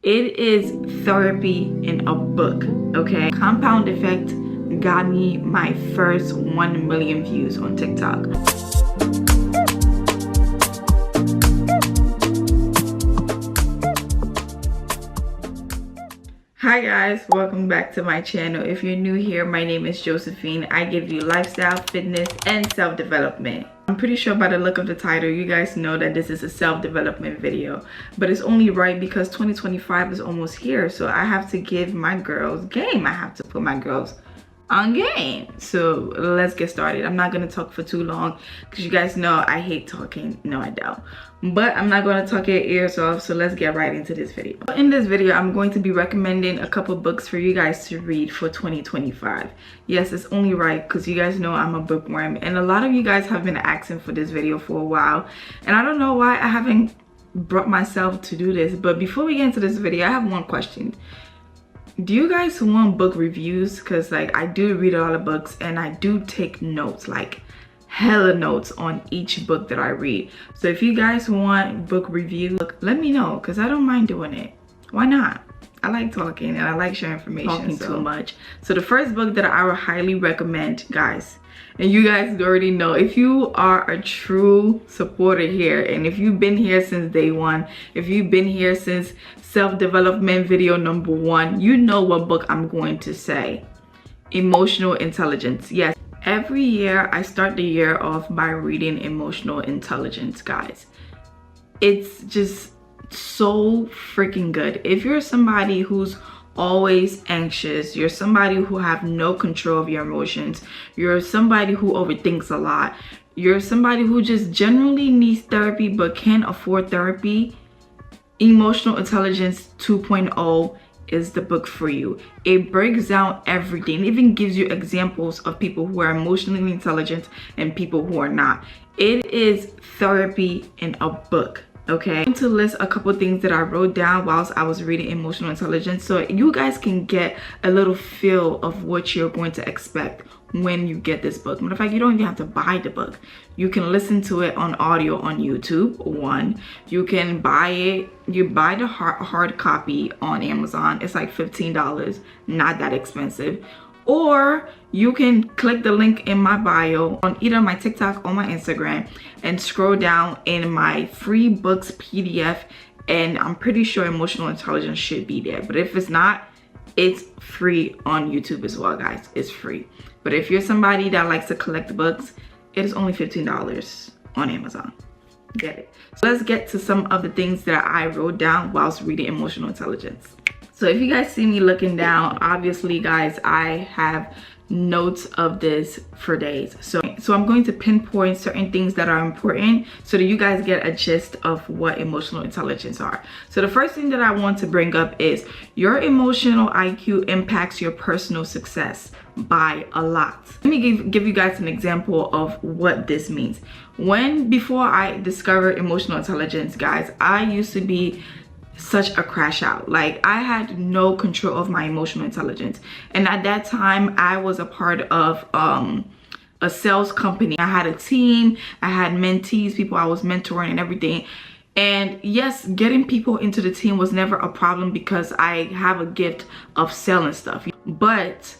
It is therapy in a book, okay? Compound Effect got me my first 1 million views on TikTok. Hi guys, welcome back to my channel. If you're new here, my name is Josephine. I give you lifestyle, fitness, and self-development. I'm pretty sure by the look of the title, you guys know that this is a self-development video. But it's only right because 2025 is almost here. So I have to give my girls game. I have to put my girls on game. So let's get started. I'm not going to talk for too long because you guys know I hate talking. No, I don't. But I'm not going to talk your ears off, so let's get right into this video. In this video, I'm going to be recommending a couple books for you guys to read for 2025. Yes, it's only right because you guys know I'm a bookworm, and a lot of you guys have been asking for this video for a while, and I don't know why I haven't brought myself to do this. But before we get into this video, I have one question. Do you guys want book reviews? Because like I do read a lot of books and I do take notes, like hella notes on each book that I read. So if you guys want book review, let me know because I don't mind doing it. Why not? I like talking and I like sharing information. Too much. So the first book that I would highly recommend, guys, and you guys already know, if you are a true supporter here and if you've been here since day one, if you've been here since self-development video number 1, you know what book I'm going to say. Emotional Intelligence. Yes, every year I start the year off by reading Emotional Intelligence, guys. It's just so freaking good. If you're somebody who's always anxious, you're somebody who have no control of your emotions, you're somebody who overthinks a lot, you're somebody who just generally needs therapy but can't afford therapy, Emotional Intelligence 2.0 is the book for you. It breaks down everything. It even gives you examples of people who are emotionally intelligent and people who are not. It is therapy in a book. Okay, I'm going to list a couple things that I wrote down whilst I was reading Emotional Intelligence so you guys can get a little feel of what you're going to expect when you get this book. Matter of fact, you don't even have to buy the book. You can listen to it on audio on YouTube. One, you can buy it. You buy the hard copy on Amazon. It's like $15, not that expensive. Or you can click the link in my bio on either my TikTok or my Instagram and scroll down in my free books PDF, and I'm pretty sure Emotional Intelligence should be there. But if it's not, it's free on YouTube as well, guys. It's free. But if you're somebody that likes to collect books, it is only $15 on Amazon. Get it? So let's get to some of the things that I wrote down whilst reading Emotional Intelligence. So if you guys see me looking down, obviously guys, I have notes of this for days. So I'm going to pinpoint certain things that are important so that you guys get a gist of what emotional intelligence are. So the first thing that I want to bring up is your emotional IQ impacts your personal success by a lot. Let me give you guys an example of what this means. Before I discovered emotional intelligence, guys, I used to be such a crash out. Like I had no control of my emotional intelligence, and at that time I was a part of a sales company. I had a team, I had mentees, people I was mentoring and everything. And yes, getting people into the team was never a problem because I have a gift of selling stuff, but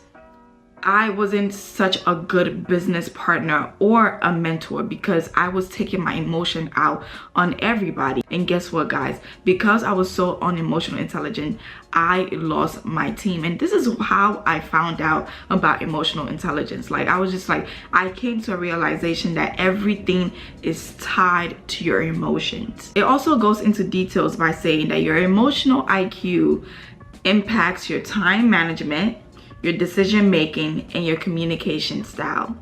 I wasn't such a good business partner or a mentor because I was taking my emotion out on everybody. And guess what, guys? Because I was so unemotional intelligent, I lost my team. And this is how I found out about emotional intelligence. Like I was just like, I came to a realization that everything is tied to your emotions. It also goes into details by saying that your emotional IQ impacts your time management, your decision making, and your communication style.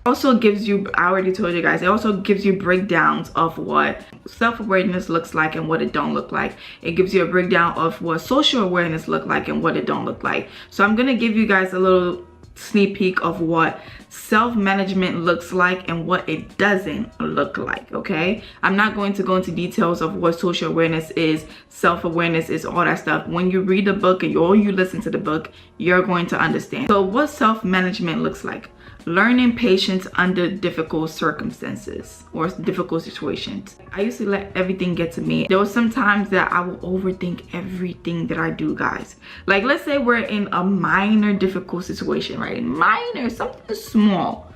Also gives you, I already told you guys, it also gives you breakdowns of what self-awareness looks like and what it don't look like. It gives you a breakdown of what social awareness look like and what it don't look like. So I'm gonna give you guys a little sneak peek of what self-management looks like and what it doesn't look like, okay? I'm not going to go into details of what social awareness is, self-awareness is, all that stuff. When you read the book and you listen to the book, you're going to understand. So what self-management looks like: learning patience under difficult circumstances or difficult situations. I used to let everything get to me. There was some times that I will overthink everything that I do, guys. Like, let's say we're in a minor difficult situation, right? Minor, something small.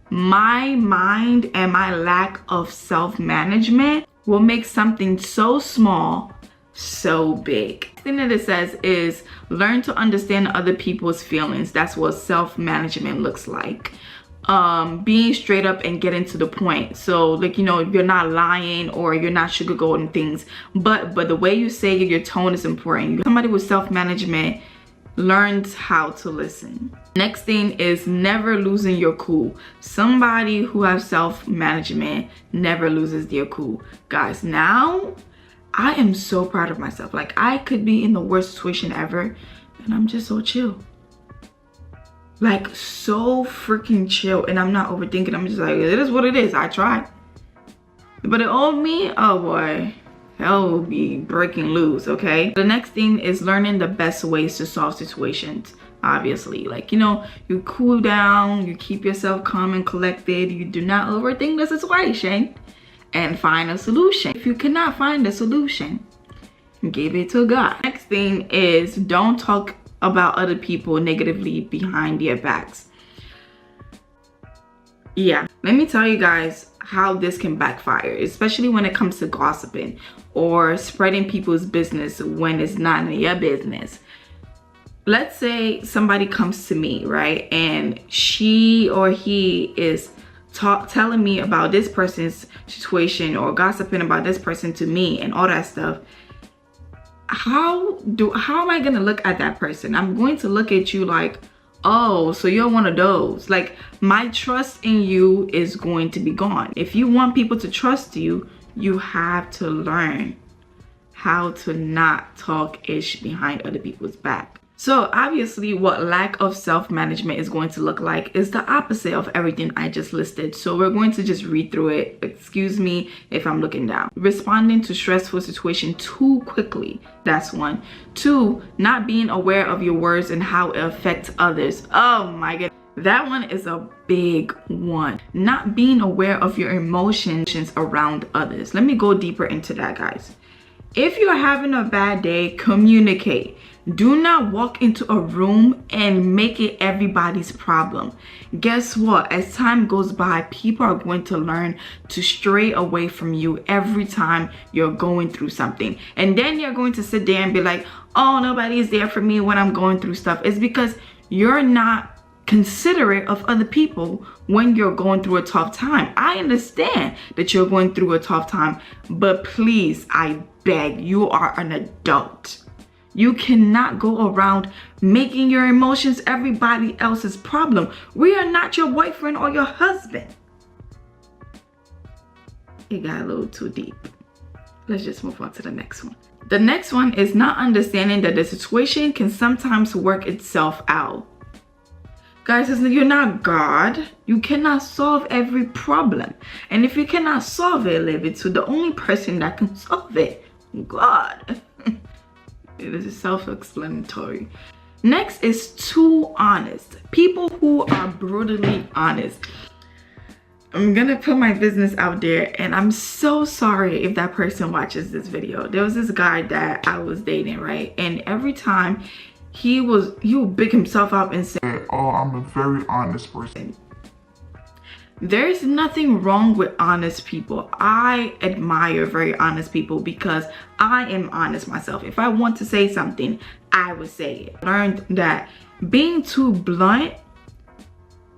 My mind and my lack of self-management will make something so small so big. The thing that it says is learn to understand other people's feelings. That's what self-management looks like. Being straight up and getting to the point. So, like, you know, you're not lying or you're not sugarcoating things, but the way you say it, your tone is important. Somebody with self-management learns how to listen. Next thing is never losing your cool. Somebody who has self-management never loses their cool. Guys, now I am so proud of myself. Like, I could be in the worst situation ever and I'm just so chill. Like, so freaking chill, and I'm not overthinking. I'm just like, it is what it is. I tried. But it old me, oh boy, hell will be breaking loose, okay? The next thing is learning the best ways to solve situations. Obviously, like, you know, you cool down, you keep yourself calm and collected, you do not overthink the situation, and find a solution. If you cannot find a solution, give it to God. Next thing is don't talk about other people negatively behind their backs. Yeah, let me tell you guys how this can backfire, especially when it comes to gossiping or spreading people's business when it's not in your business. Let's say somebody comes to me, right, and she or he is telling me about this person's situation or gossiping about this person to me and all that stuff. How am I gonna look at that person? I'm going to look at you like, oh, so you're one of those. Like, my trust in you is going to be gone. If you want people to trust you, you have to learn how to not talk ish behind other people's back. So obviously what lack of self-management is going to look like is the opposite of everything I just listed. So we're going to just read through it. Excuse me if I'm looking down. Responding to stressful situation too quickly. That's one. 2, not being aware of your words and how it affects others. Oh my God. That one is a big one. Not being aware of your emotions around others. Let me go deeper into that, guys. If you're having a bad day, communicate. Do not walk into a room and make it everybody's problem. Guess what? As time goes by, people are going to learn to stray away from you every time you're going through something. And then you're going to sit there and be like, oh, nobody is there for me when I'm going through stuff. It's because you're not considerate of other people when you're going through a tough time. I understand that you're going through a tough time, but please, I beg, you are an adult. You cannot go around making your emotions everybody else's problem. We are not your boyfriend or your husband. It got a little too deep. Let's just move on to the next one. The next one is not understanding that the situation can sometimes work itself out. Guys, you're not God. You cannot solve every problem. And if you cannot solve it, leave it to the only person that can solve it, God. It is self-explanatory. Next is too honest. People who are brutally honest. I'm gonna put my business out there, and I'm so sorry if that person watches this video. There was this guy that I was dating, right? And every time he would big himself up and say, oh, I'm a very honest person. There's nothing wrong with honest people. I admire very honest people because I am honest myself. If I want to say something, I would say it. I learned that being too blunt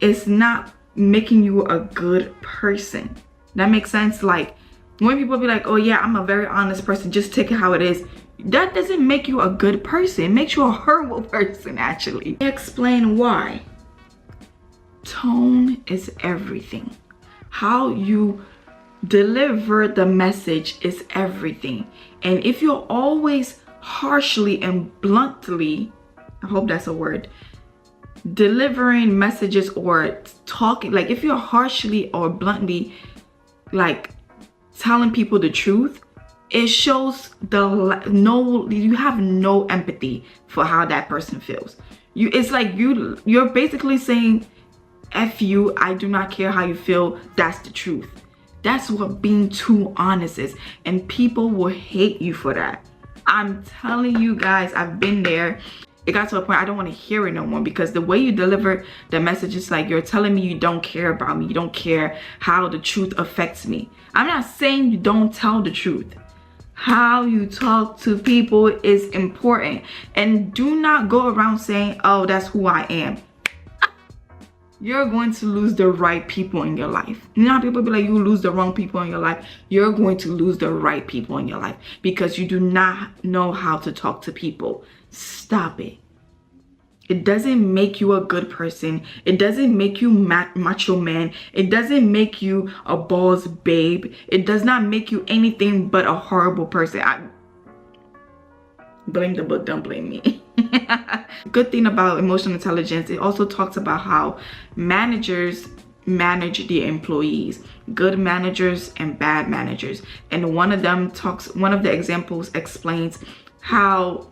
is not making you a good person. That makes sense? Like, when people be like, oh yeah, I'm a very honest person, just take it how it is. That doesn't make you a good person. It makes you a horrible person, actually. Explain why. Tone is everything. How you deliver the message is everything. And if you're always harshly and bluntly, I hope that's a word, delivering messages or talking, like if you're harshly or bluntly like telling people the truth, it shows you have no empathy for how that person feels. It's like you're basically saying, F you, I do not care how you feel, that's the truth. That's what being too honest is, and people will hate you for that. I'm telling you guys, I've been there. It got to a point I don't want to hear it no more, because the way you deliver the message is like you're telling me you don't care about me, you don't care how the truth affects me. I'm not saying you don't tell the truth. How you talk to people is important, and do not go around saying, oh, that's who I am. You're going to lose the right people in your life. You know how people be like, you lose the wrong people in your life? You're going to lose the right people in your life because you do not know how to talk to people. Stop it. It doesn't make you a good person. It doesn't make you macho man. It doesn't make you a boss babe. It does not make you anything but a horrible person. I blame the book, don't blame me. Good thing about emotional intelligence, it also talks about how managers manage the employees, good managers and bad managers. And one of the examples explains how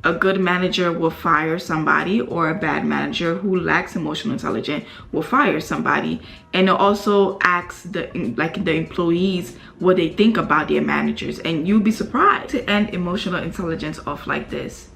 a good manager will fire somebody, or a bad manager who lacks emotional intelligence will fire somebody. And it also asks the employees what they think about their managers, and you'll be surprised. To end emotional intelligence off like this: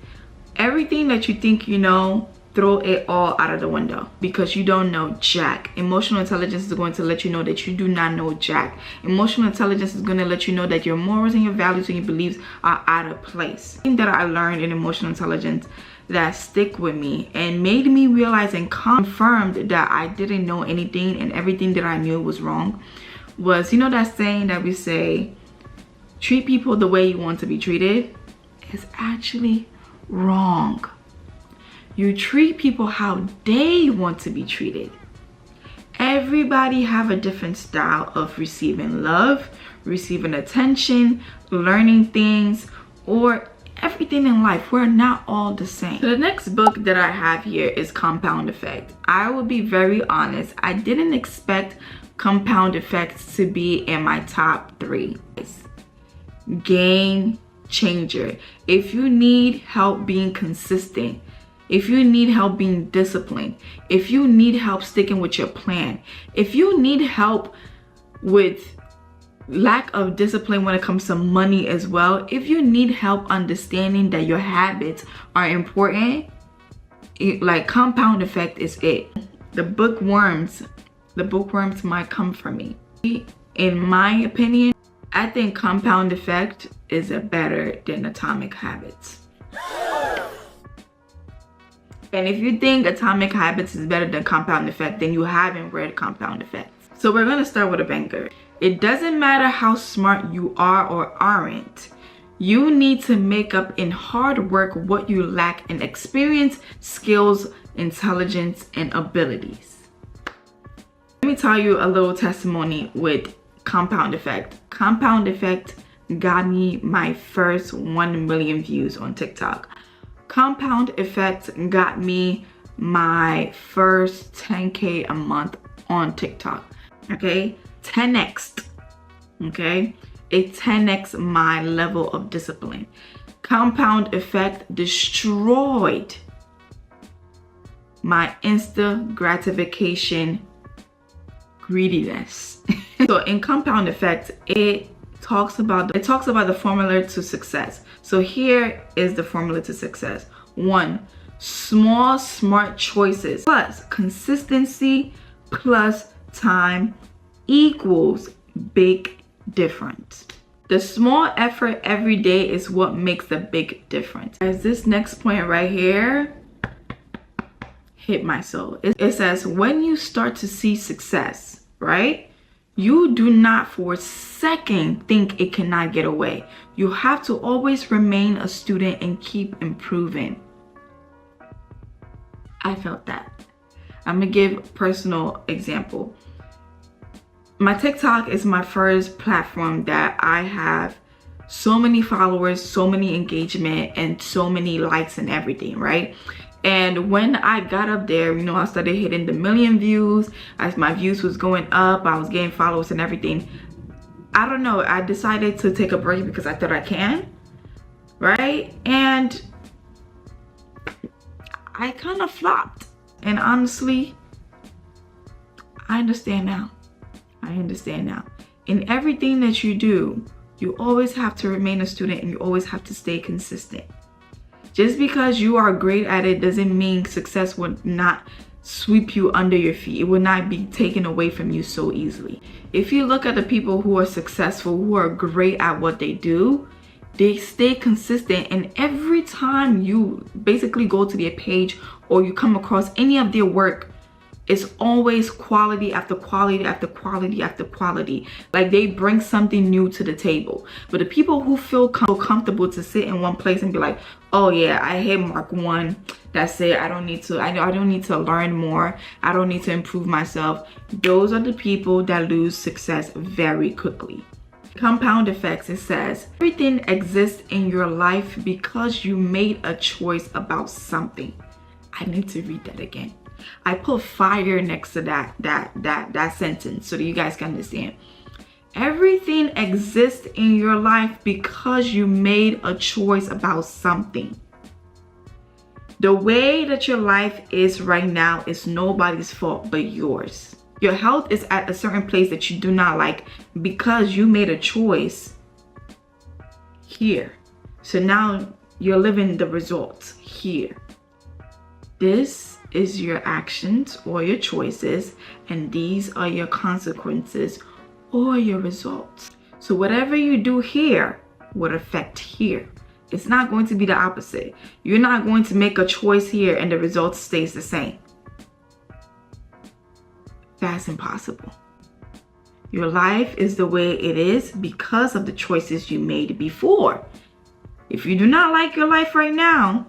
everything that you think you know, throw it all out of the window, because you don't know jack. Emotional intelligence is going to let you know that you do not know jack. Emotional intelligence is going to let you know that your morals and your values and your beliefs are out of place. The thing that I learned in emotional intelligence that stick with me and made me realize and confirmed that I didn't know anything and everything that I knew was wrong was, you know that saying that we say, treat people the way you want to be treated, is actually wrong. You treat people how they want to be treated. Everybody have a different style of receiving love, receiving attention, learning things, or everything in life. We're not all the same. So the next book that I have here is Compound Effect. I will be very honest, I didn't expect Compound Effect to be in my top 3. Game changer. If you need help being consistent, if you need help being disciplined, if you need help sticking with your plan, if you need help with lack of discipline when it comes to money as well, if you need help understanding that your habits are important, like Compound Effect is it. The bookworms might come from me. In my opinion, I think Compound Effect is better than Atomic Habits. And if you think Atomic Habits is better than Compound Effect, then you haven't read Compound Effect. So we're gonna start with a banger. It doesn't matter how smart you are or aren't. You need to make up in hard work what you lack in experience, skills, intelligence, and abilities. Let me tell you a little testimony with Compound Effect. Compound Effect got me my first 1 million views on TikTok. Compound Effect got me my first 10K a month on TikTok. Okay, 10x. Okay, it 10x my level of discipline. Compound Effect destroyed my instant gratification greediness. So in Compound Effect, it talks about the formula to success. So here is the formula to success. 1, small smart choices plus consistency plus time equals big difference. The small effort every day is what makes the big difference. As this next point right here hit my soul. It says, when you start to see success, right? You do not for a second think it cannot get away. You have to always remain a student and keep improving. I felt that. I'm gonna give a personal example. My TikTok is my first platform that I have so many followers, so many engagement, and so many likes and everything, right? And when I got up there, you know, I started hitting the 1 million views. As my views was going up, I was getting followers and everything. I don't know, I decided to take a break because I thought I can, right? And I kind of flopped. And honestly, I understand now. I understand now. In everything that you do, you always have to remain a student and you always have to stay consistent. Just because you are great at it doesn't mean success would not sweep you under your feet. It will not be taken away from you so easily. If you look at the people who are successful, who are great at what they do, they stay consistent, and every time you basically go to their page or you come across any of their work, it's always quality after quality after quality after quality. Like they bring something new to the table. But the people who feel comfortable to sit in one place and be like, oh yeah, I hit Mark 1, that's it, I don't need to learn more, I don't need to improve myself, those are the people that lose success very quickly. Compound effects, it says everything exists in your life because you made a choice about something. I need to read that again. I put fire next to that sentence so that you guys can understand. Everything exists in your life because you made a choice about something. The way that your life is right now is nobody's fault but yours. Your health is at a certain place that you do not like because you made a choice here. So now you're living the results here. This is your actions or your choices, and these are your consequences or your results. So whatever you do here would affect here. It's not going to be the opposite. You're not going to make a choice here and the result stays the same. That's impossible. Your life is the way it is because of the choices you made before. If you do not like your life right now,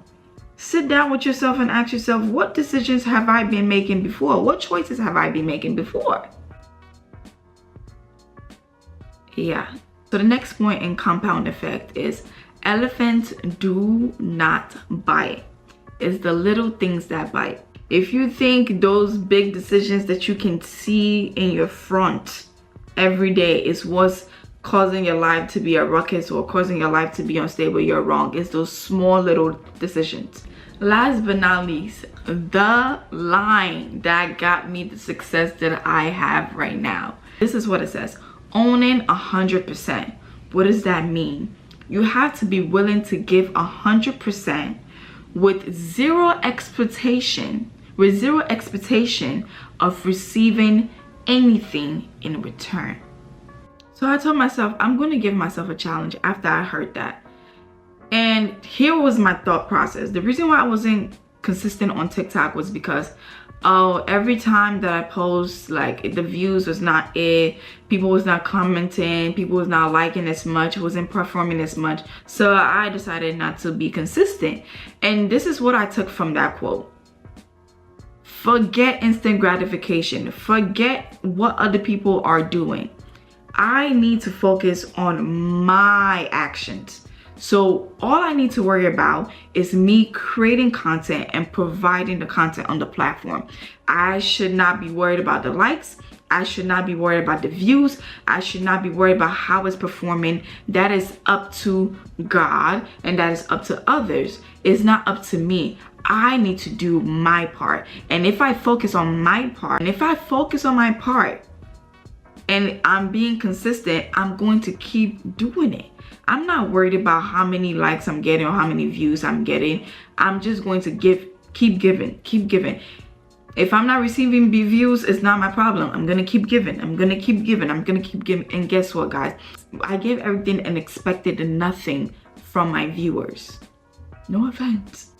sit down with yourself and ask yourself, what decisions have I been making before? What choices have I been making before? Yeah. So the next point in compound effect is elephants do not bite. It's the little things that bite. If you think those big decisions that you can see in your front every day is what's causing your life to be a ruckus or causing your life to be unstable, you're wrong. It's those small little decisions. Last but not least, the line that got me the success that I have right now. This is what it says: owning 100%. What does that mean? You have to be willing to give 100% with zero expectation of receiving anything in return. So I told myself I'm going to give myself a challenge after I heard that. And here was my thought process. The reason why I wasn't consistent on TikTok was because every time that I post, like, the views was not it, people was not commenting, people was not liking as much, wasn't performing as much. So I decided not to be consistent. And this is what I took from that quote: forget instant gratification, forget what other people are doing. I need to focus on my actions. So all I need to worry about is me creating content and providing the content on the platform. I should not be worried about the likes. I should not be worried about the views. I should not be worried about how it's performing. That is up to God and that is up to others. It's not up to me. I need to do my part. And if I focus on my part, and I'm being consistent, I'm going to keep doing it. I'm not worried about how many likes I'm getting or how many views I'm getting. I'm just going to keep giving. If I'm not receiving views, it's not my problem. I'm gonna keep giving. I'm gonna keep giving. And guess what, guys? I gave everything and expected nothing from my viewers. No offense.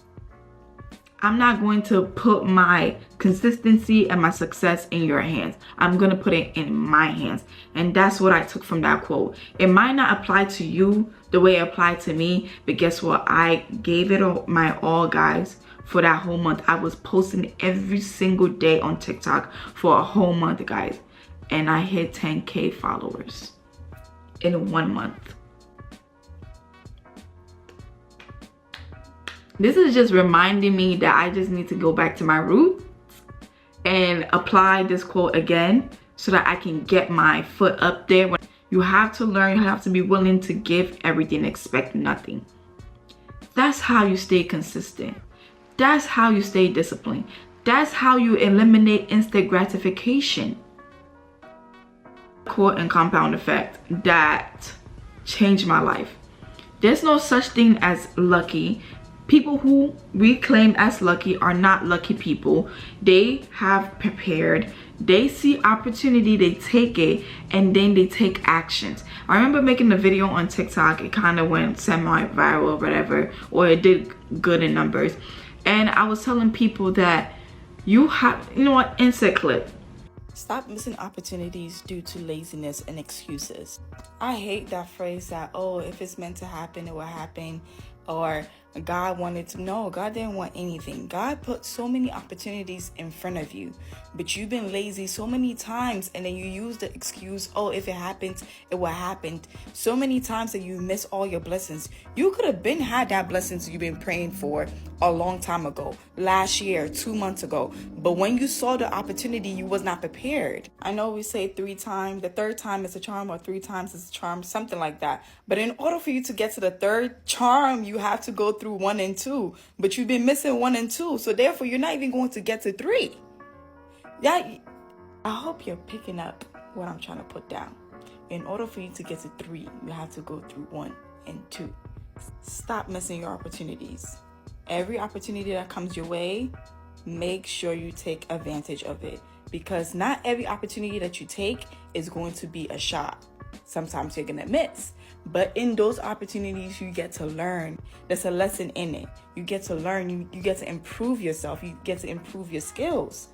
I'm not going to put my consistency and my success in your hands. I'm going to put it in my hands. And that's what I took from that quote. It might not apply to you the way it applied to me, but guess what? I gave it my all, guys, for that whole month. I was posting every single day on TikTok for a whole month, guys. And I hit 10K followers in 1 month. This is just reminding me that I just need to go back to my roots and apply this quote again so that I can get my foot up there. You have to learn, you have to be willing to give everything, expect nothing. That's how you stay consistent. That's how you stay disciplined. That's how you eliminate instant gratification. Quote and compound effect that changed my life. There's no such thing as lucky. People who we claim as lucky are not lucky people. They have prepared. They see opportunity, they take it, and then they take actions. I remember making a video on TikTok. It kind of went semi-viral or whatever, or it did good in numbers. And I was telling people that you have, you know what, insert clip. Stop missing opportunities due to laziness and excuses. I hate that phrase that, oh, if it's meant to happen, it will happen. Or God wanted to. No, God didn't want anything. God put so many opportunities in front of you, but you've been lazy so many times, and then you use the excuse, oh, if it happens, it will happen. So many times that you miss all your blessings. You could have been had that blessings you've been praying for a long time ago, last year, 2 months ago. But when you saw the opportunity, you was not prepared. I know we say 3 times, the third time is a charm, or 3 times is a charm, something like that. But in order for you to get to the third charm, you have to go through 1 and 2. But you've been missing 1 and 2. So therefore, you're not even going to get to 3. I hope you're picking up what I'm trying to put down. In order for you to get to 3, you have to go through 1 and 2. Stop missing your opportunities. Every opportunity that comes your way, make sure you take advantage of it. Because not every opportunity that you take is going to be a shot. Sometimes you're going to miss. But in those opportunities, you get to learn. There's a lesson in it. You get to learn. You get to improve yourself. You get to improve your skills.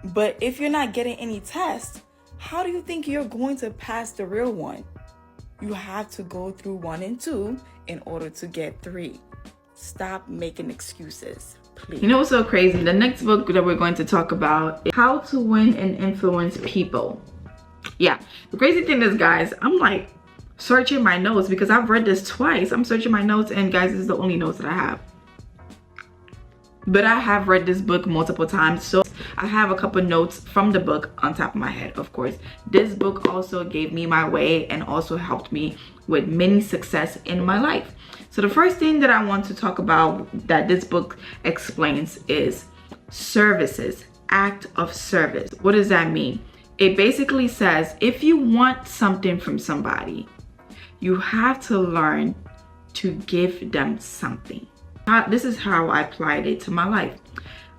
But if you're not getting any tests, how do you think you're going to pass the real one? You have to go through 1 and 2 in order to get 3. Stop making excuses, please. You know what's so crazy? The next book that we're going to talk about is How to Win and Influence People. Yeah, the crazy thing is, guys, I'm like searching my notes because I've read this twice. I'm searching my notes, and guys, this is the only notes that I have. But I have read this book multiple times, so I have a couple notes from the book on top of my head, of course. This book also gave me my way and also helped me with many success in my life. So the first thing that I want to talk about that this book explains is services, act of service. What does that mean? It basically says if you want something from somebody, you have to learn to give them something. This is how I applied it to my life.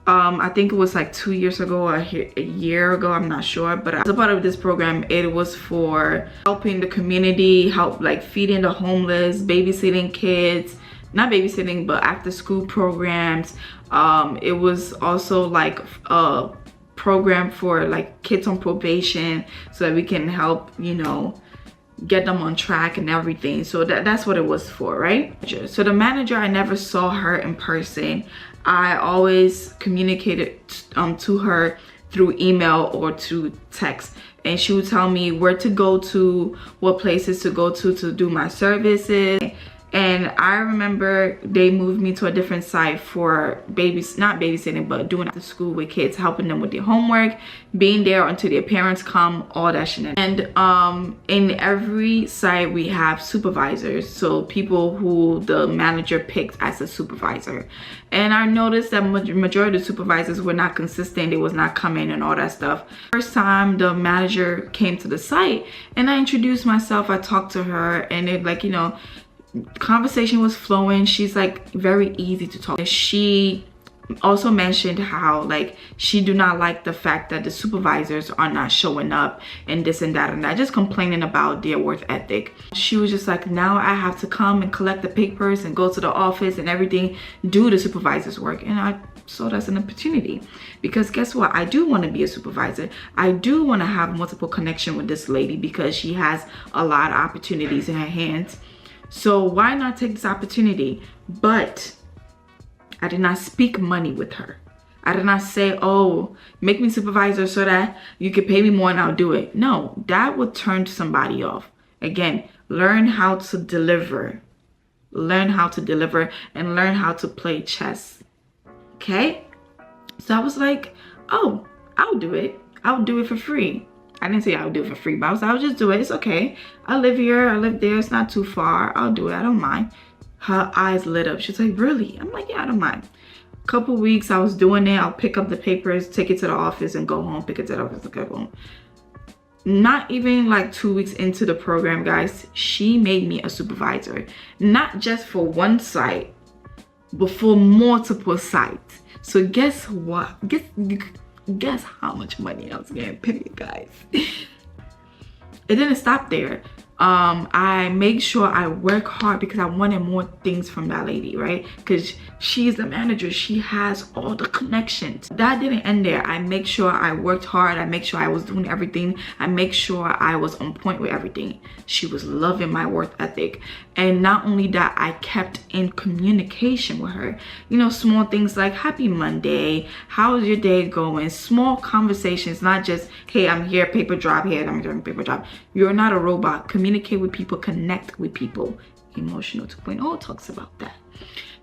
I think it was like 2 years ago or a year ago, I'm not sure, but as a part of this program, it was for helping the community, help like feeding the homeless, babysitting kids, not babysitting, but after school programs. It was also like a program for like kids on probation so that we can help, you know, get them on track and everything. So that's what it was for, right? So the manager, I never saw her in person. I always communicated to her through email or to text, and she would tell me where to go to, what places to go to do my services. And I remember they moved me to a different site for not babysitting, but doing after school with kids, helping them with their homework, being there until their parents come, all that shit. And in every site we have supervisors, so people who the manager picked as a supervisor. And I noticed that majority of the supervisors were not consistent. They was not coming and all that stuff. First time the manager came to the site and I introduced myself, I talked to her, and it, like, you know, conversation was flowing. She's like very easy to talk. She also mentioned how like she do not like the fact that the supervisors are not showing up and this and that and that, just complaining about their work ethic. She was just like, now I have to come and collect the papers and go to the office and everything, do the supervisor's work. And I saw that's an opportunity, because guess what, I do want to be a supervisor. I do want to have multiple connection with this lady because she has a lot of opportunities in her hands. So why not take this opportunity? But I did not speak money with her. I did not say, oh, make me supervisor so that you can pay me more and I'll do it. No, that would turn somebody off. Again, learn how to deliver. learn how to deliver, and learn how to play chess. Okay? So I was like, oh, I'll do it. I'll do it for free. I didn't say I would do it for free, but I'll just do it. It's okay. I live here. I live there. It's not too far. I'll do it. I don't mind. Her eyes lit up. She's like, really? I'm like, yeah, I don't mind. Couple weeks I was doing it. I'll pick up the papers, take it to the office, and go home. Pick it to the office and go home. Not even like 2 weeks into the program, guys, she made me a supervisor. Not just for one site, but for multiple sites. So guess what? Guess how much money I was getting paid, guys. It didn't stop there. I make sure I work hard because I wanted more things from that lady, right? Because she's the manager. She has all the connections. That didn't end there. I make sure I worked hard. I make sure I was doing everything. I make sure I was on point with everything. She was loving my work ethic. And not only that, I kept in communication with her. You know, small things like, happy Monday, how's your day going? Small conversations, not just, hey, I'm here, paper drop here, I'm doing paper drop. You're not a robot. Communicate with people, connect with people. Emotional 2.0 talks about that.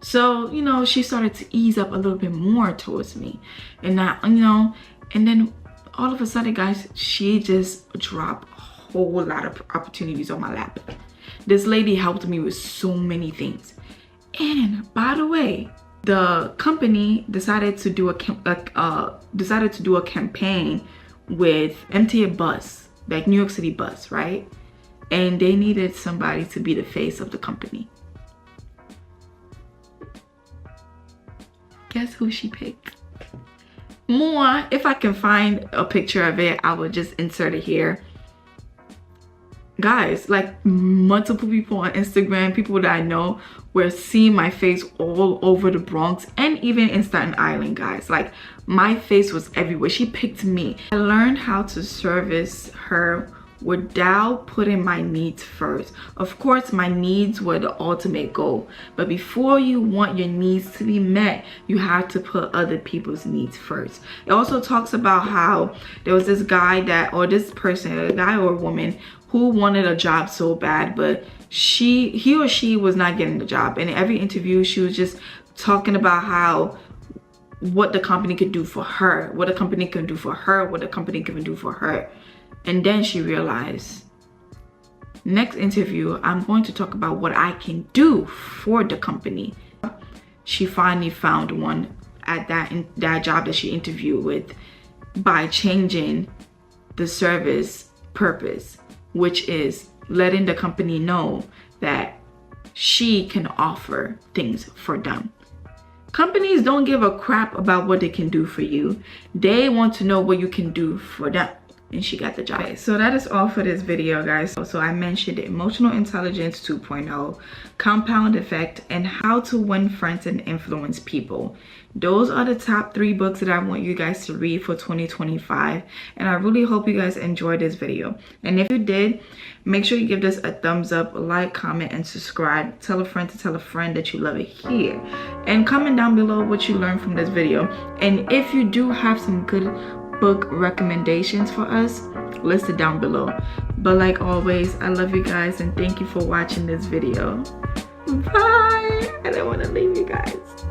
So, you know, she started to ease up a little bit more towards me. And that, you know, and then all of a sudden, guys, she just dropped a whole lot of opportunities on my lap. This lady helped me with so many things. And by the way, the company decided to do a campaign with MTA Bus, like New York City Bus, right? And they needed somebody to be the face of the company. Guess who she picked? More, if I can find a picture of it, I will just insert it here. Guys, like multiple people on Instagram, people that I know, were seeing my face all over the Bronx and even in Staten Island, guys. Like my face was everywhere. She picked me. I learned how to service her without putting my needs first. Of course, my needs were the ultimate goal, but before you want your needs to be met, you have to put other people's needs first. It also talks about how there was this guy that, or this person, a guy or a woman, who wanted a job so bad, but he or she was not getting the job. And in every interview, she was just talking about how what the company could do for her, what the company can do for her, what the company can do for her. And then she realized, next interview, I'm going to talk about what I can do for the company. She finally found one at that job that she interviewed with by changing the service purpose, which is letting the company know that she can offer things for them. Companies don't give a crap about what they can do for you. They want to know what you can do for them. And she got the job. Okay, so that is all for this video, guys. So I mentioned Emotional Intelligence 2.0, Compound Effect, and How to Win Friends and Influence People. Those are the top 3 books that I want you guys to read for 2025. And I really hope you guys enjoyed this video. And if you did, make sure you give this a thumbs up, like, comment, and subscribe. Tell a friend to tell a friend that you love it here. And comment down below what you learned from this video. And if you do have some good book recommendations for us, listed down below. But like always, I love you guys and thank you for watching this video. Bye. I don't want to leave you guys.